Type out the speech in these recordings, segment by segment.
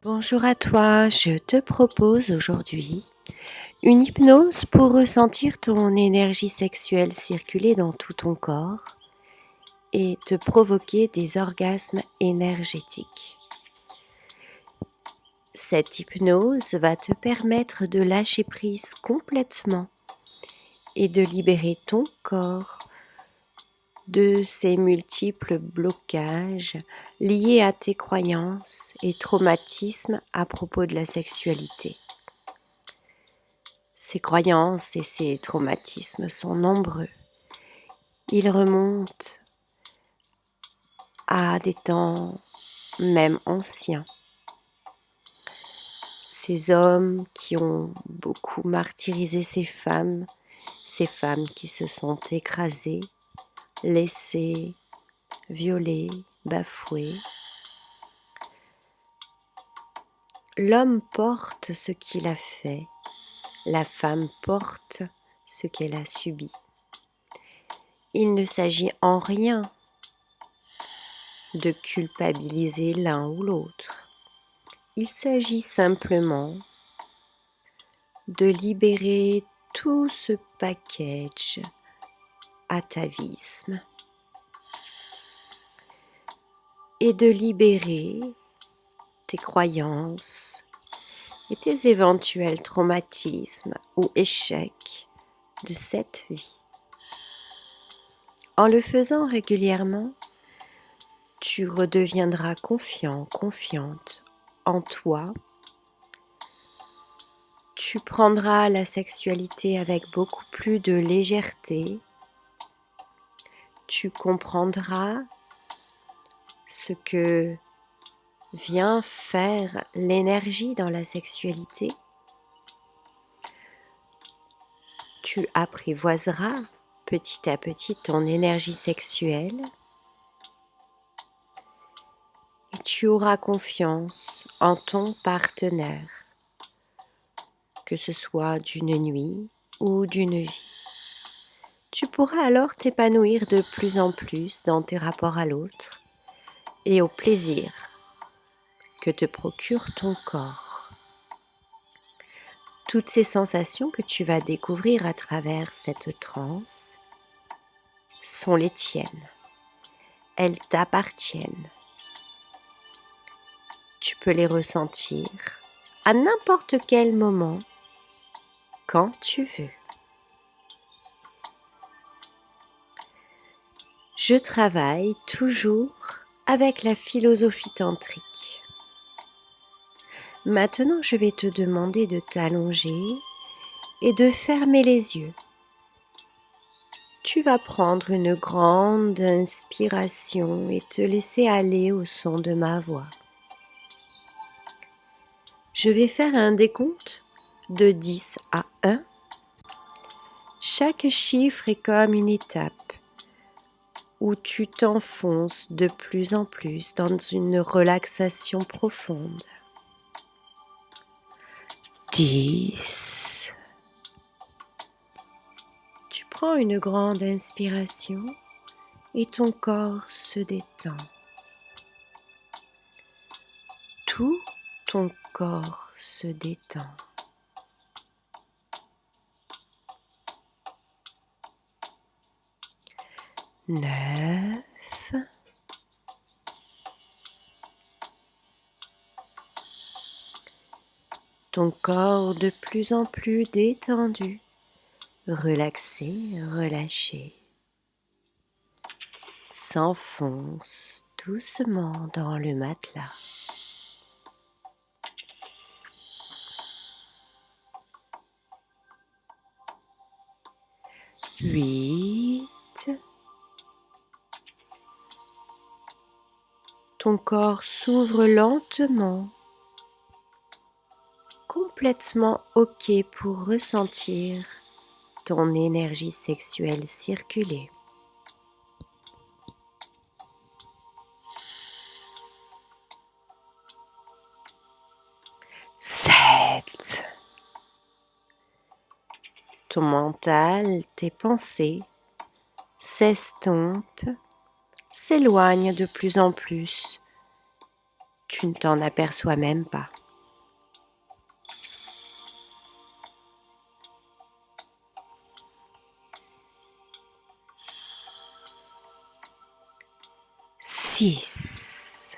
Bonjour à toi, je te propose aujourd'hui une hypnose pour ressentir ton énergie sexuelle circuler dans tout ton corps et te provoquer des orgasmes énergétiques. Cette hypnose va te permettre de lâcher prise complètement et de libérer ton corps de ces multiples blocages liés à tes croyances et traumatismes à propos de la sexualité. Ces croyances et ces traumatismes sont nombreux. Ils remontent à des temps même anciens. Ces hommes qui ont beaucoup martyrisé ces femmes qui se sont écrasées, laissées, violées, bafouées. L'homme porte ce qu'il a fait, la femme porte ce qu'elle a subi. Il ne s'agit en rien de culpabiliser l'un ou l'autre. Il s'agit simplement de libérer tout ce package atavisme et de libérer tes croyances et tes éventuels traumatismes ou échecs de cette vie. En le faisant régulièrement, tu redeviendras confiant, confiante en toi. Tu prendras la sexualité avec beaucoup plus de légèreté. Tu comprendras ce que vient faire l'énergie dans la sexualité. Tu apprivoiseras petit à petit ton énergie sexuelle et tu auras confiance en ton partenaire, que ce soit d'une nuit ou d'une vie. Tu pourras alors t'épanouir de plus en plus dans tes rapports à l'autre et au plaisir que te procure ton corps. Toutes ces sensations que tu vas découvrir à travers cette transe sont les tiennes. Elles t'appartiennent. Tu peux les ressentir à n'importe quel moment, quand tu veux. Je travaille toujours avec la philosophie tantrique. Maintenant, je vais te demander de t'allonger et de fermer les yeux. Tu vas prendre une grande inspiration et te laisser aller au son de ma voix. Je vais faire un décompte de 10 à 1. Chaque chiffre est comme une étape où tu t'enfonces de plus en plus dans une relaxation profonde. 10. Tu prends une grande inspiration et ton corps se détend. Tout ton corps se détend. 9. Ton corps de plus en plus détendu, relaxé, relâché, s'enfonce doucement dans le matelas. 8. Ton corps s'ouvre lentement, complètement OK pour ressentir ton énergie sexuelle circuler. 7. Ton mental, tes pensées s'estompent, s'éloignent de plus en plus. tu ne t'en aperçois même pas. Six.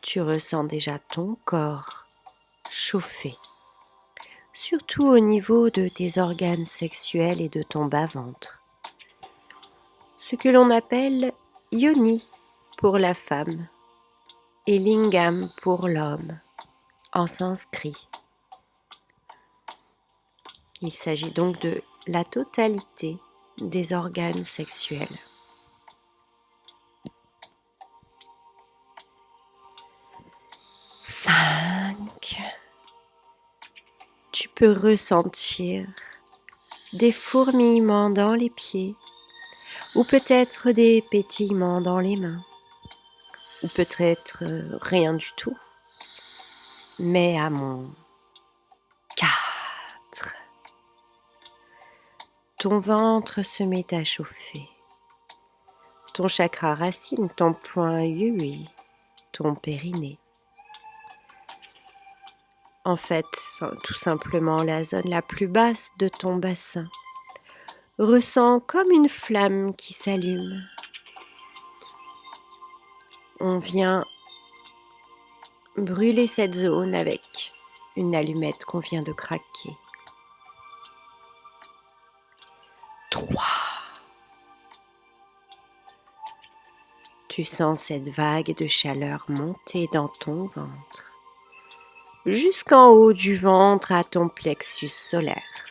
Tu ressens déjà ton corps chauffer, surtout au niveau de tes organes sexuels et de ton bas-ventre. Ce que l'on appelle yoni pour la femme et lingam pour l'homme en sanskrit. Il s'agit donc de la totalité des organes sexuels. 5. Tu peux ressentir des fourmillements dans les pieds ou peut-être des pétillements dans les mains ou peut-être rien du tout. Mais à mon 4, ton ventre se met à chauffer. Ton chakra racine, ton point Yui, ton périnée. En fait, tout simplement la zone la plus basse de ton bassin ressent comme une flamme qui s'allume. On vient brûler cette zone avec une allumette qu'on vient de craquer. 3. Tu sens cette vague de chaleur monter dans ton ventre, jusqu'en haut du ventre à ton plexus solaire.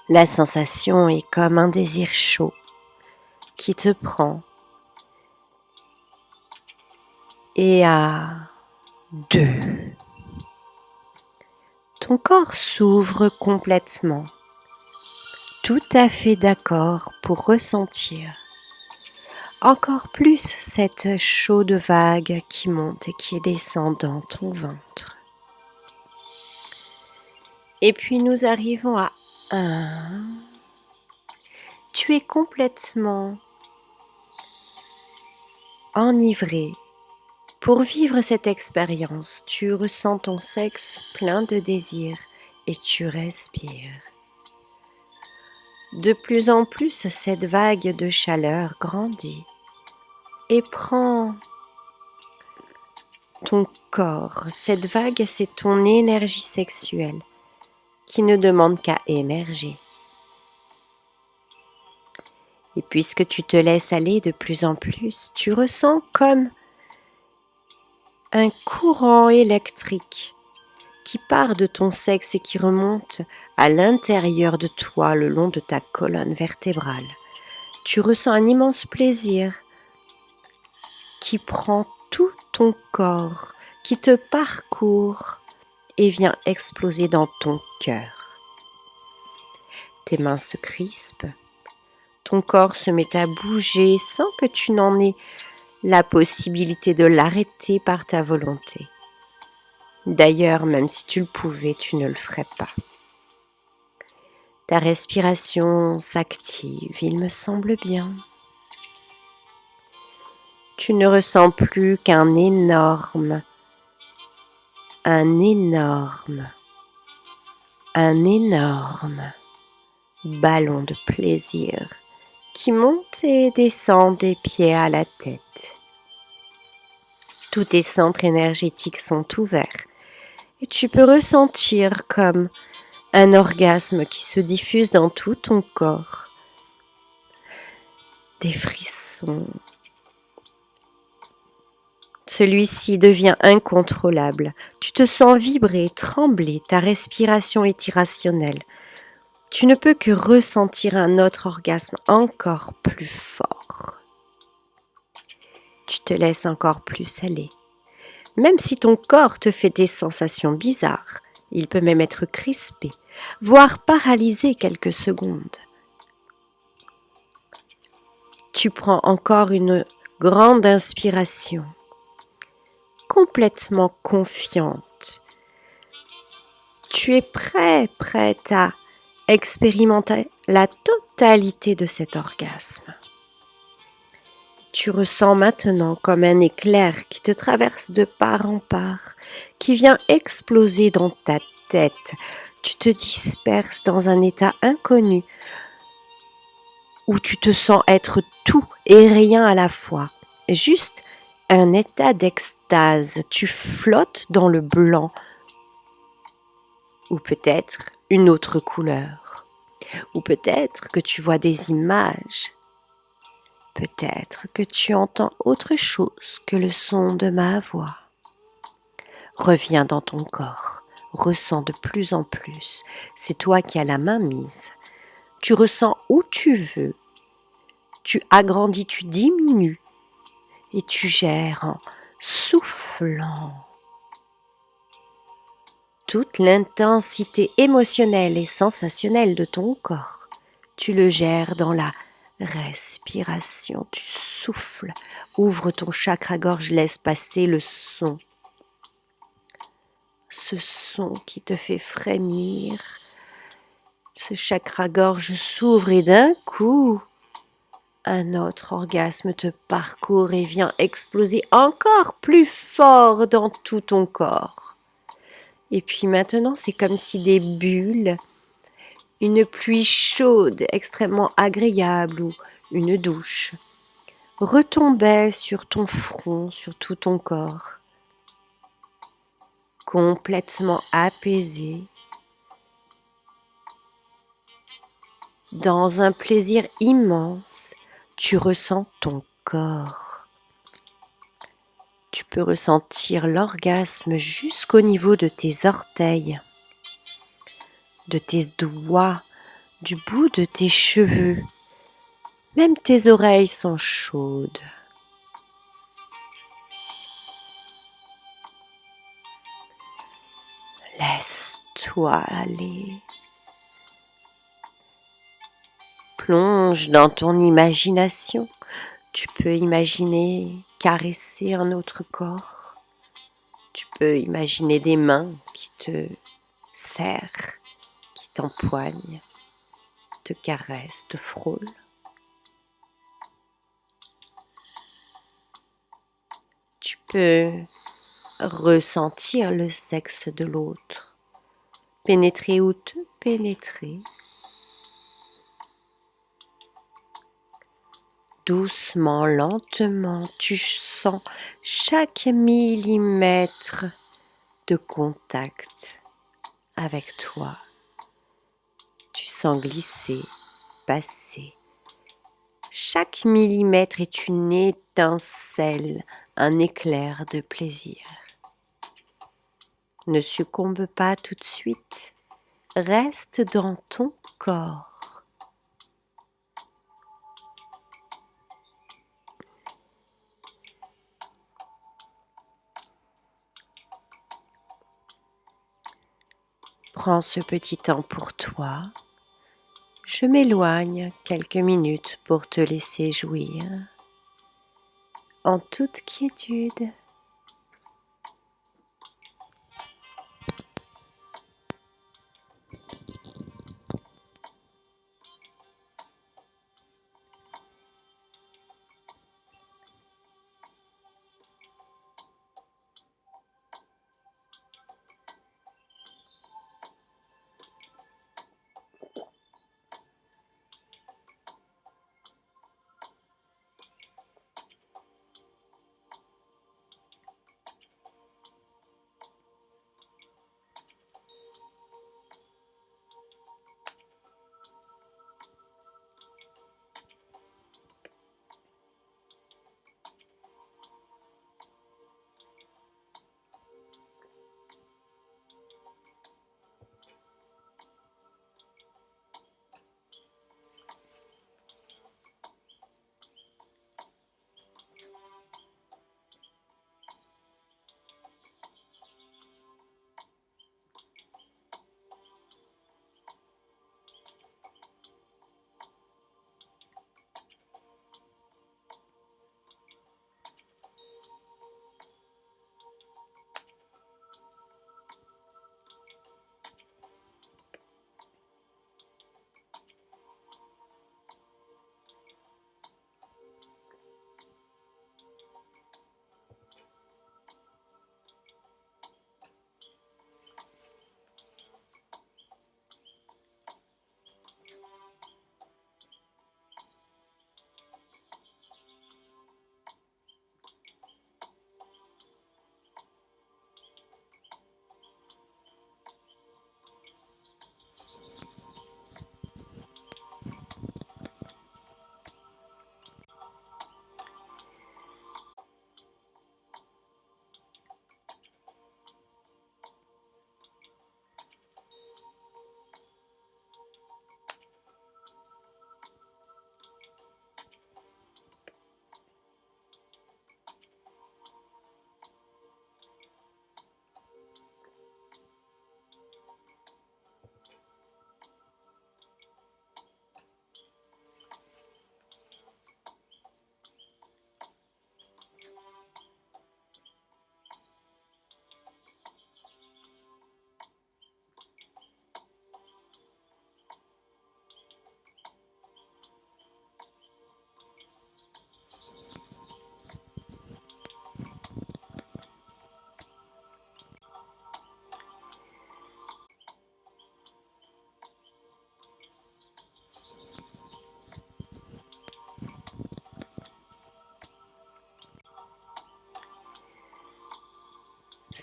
La sensation est comme un désir chaud qui te prend. Et à 2, ton corps s'ouvre complètement, tout à fait d'accord pour ressentir encore plus cette chaude vague qui monte et qui descend dans ton ventre. Et puis nous arrivons à 1. Tu es complètement enivré. Pour vivre cette expérience, tu ressens ton sexe plein de désir et tu respires. De plus en plus, cette vague de chaleur grandit et prend ton corps. Cette vague, c'est ton énergie sexuelle qui ne demande qu'à émerger. Et puisque tu te laisses aller de plus en plus, tu ressens comme un courant électrique qui part de ton sexe et qui remonte à l'intérieur de toi, le long de ta colonne vertébrale. Tu ressens un immense plaisir qui prend tout ton corps, qui te parcourt et vient exploser dans ton cœur. Tes mains se crispent, ton corps se met à bouger sans que tu n'en aies la possibilité de l'arrêter par ta volonté. D'ailleurs, même si tu le pouvais, tu ne le ferais pas. Ta respiration s'active, il me semble bien. Tu ne ressens plus qu'un énorme ballon de plaisir qui monte et descend des pieds à la tête. Tous tes centres énergétiques sont ouverts et tu peux ressentir comme un orgasme qui se diffuse dans tout ton corps. Des frissons. Celui-ci devient incontrôlable. Tu te sens vibrer, trembler, ta respiration est irrationnelle. Tu ne peux que ressentir un autre orgasme encore plus fort. Tu te laisses encore plus aller. Même si ton corps te fait des sensations bizarres, il peut même être crispé, voire paralysé quelques secondes. Tu prends encore une grande inspiration, complètement confiante. Tu es prête à expérimenter la totalité de cet orgasme. Tu ressens maintenant comme un éclair qui te traverse de part en part, qui vient exploser dans ta tête. Tu te disperses dans un état inconnu où tu te sens être tout et rien à la fois. Juste un état d'extase. Tu flottes dans le blanc ou peut-être une autre couleur. Ou peut-être que tu vois des images. Peut-être que tu entends autre chose que le son de ma voix. Reviens dans ton corps, ressens de plus en plus, c'est toi qui as la main mise. Tu ressens où tu veux, tu agrandis, tu diminues et tu gères en soufflant. Toute l'intensité émotionnelle et sensationnelle de ton corps, tu le gères dans la respiration, tu souffles, ouvre ton chakra-gorge, laisse passer le son. Ce son qui te fait frémir, ce chakra-gorge s'ouvre et d'un coup, un autre orgasme te parcourt et vient exploser encore plus fort dans tout ton corps. Et puis maintenant, c'est comme si des bulles, une pluie chaude, extrêmement agréable ou une douche, retombaient sur ton front, sur tout ton corps, complètement apaisé, dans un plaisir immense, tu ressens ton corps. Tu peux ressentir l'orgasme jusqu'au niveau de tes orteils, de tes doigts, du bout de tes cheveux. Même tes oreilles sont chaudes. Laisse-toi aller. Plonge dans ton imagination. Tu peux imaginer caresser un autre corps. Tu peux imaginer des mains qui te serrent, qui t'empoignent, te caressent, te frôlent. Tu peux ressentir le sexe de l'autre, pénétrer ou te pénétrer. Doucement, lentement, tu sens chaque millimètre de contact avec toi. Tu sens glisser, passer. Chaque millimètre est une étincelle, un éclair de plaisir. Ne succombe pas tout de suite. Reste dans ton corps. Prends ce petit temps pour toi. Je m'éloigne quelques minutes pour te laisser jouir en toute quiétude.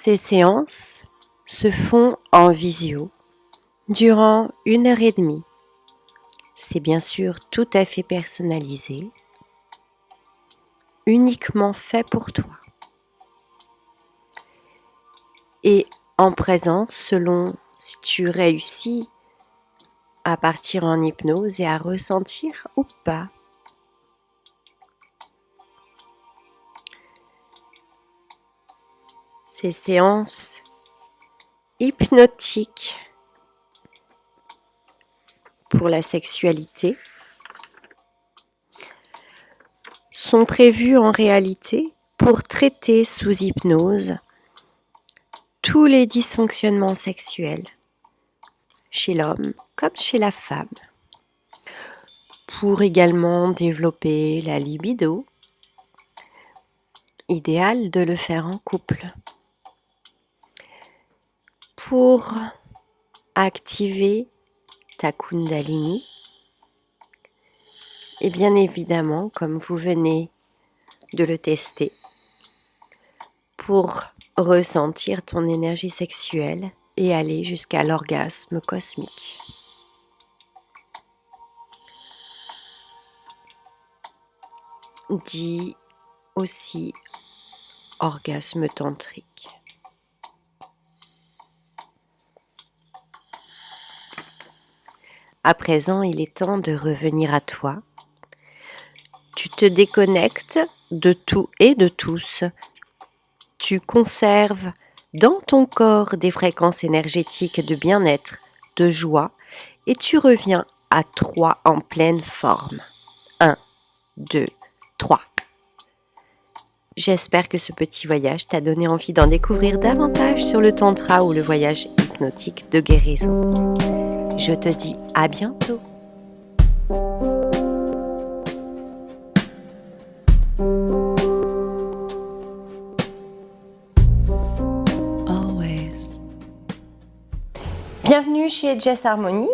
Ces séances se font en visio durant 1 heure et demie. C'est bien sûr tout à fait personnalisé, uniquement fait pour toi. Et en présence, selon si tu réussis à partir en hypnose et à ressentir ou pas. Ces séances hypnotiques pour la sexualité sont prévues en réalité pour traiter sous hypnose tous les dysfonctionnements sexuels chez l'homme comme chez la femme, pour également développer la libido. Idéal de le faire en couple. Pour activer ta Kundalini, et bien évidemment, comme vous venez de le tester, pour ressentir ton énergie sexuelle et aller jusqu'à l'orgasme cosmique. Dit aussi orgasme tantrique. À présent, il est temps de revenir à toi. Tu te déconnectes de tout et de tous. Tu conserves dans ton corps des fréquences énergétiques de bien-être, de joie, et tu reviens à 3 en pleine forme. 1, 2, 3. J'espère que ce petit voyage t'a donné envie d'en découvrir davantage sur le tantra ou le voyage hypnotique de guérison. Je te dis à bientôt. Always. Bienvenue chez Jess Harmony.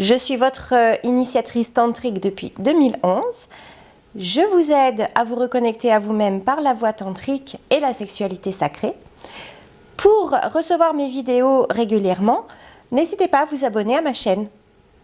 Je suis votre initiatrice tantrique depuis 2011. Je vous aide à vous reconnecter à vous-même par la voie tantrique et la sexualité sacrée. Pour recevoir mes vidéos régulièrement, n'hésitez pas à vous abonner à ma chaîne.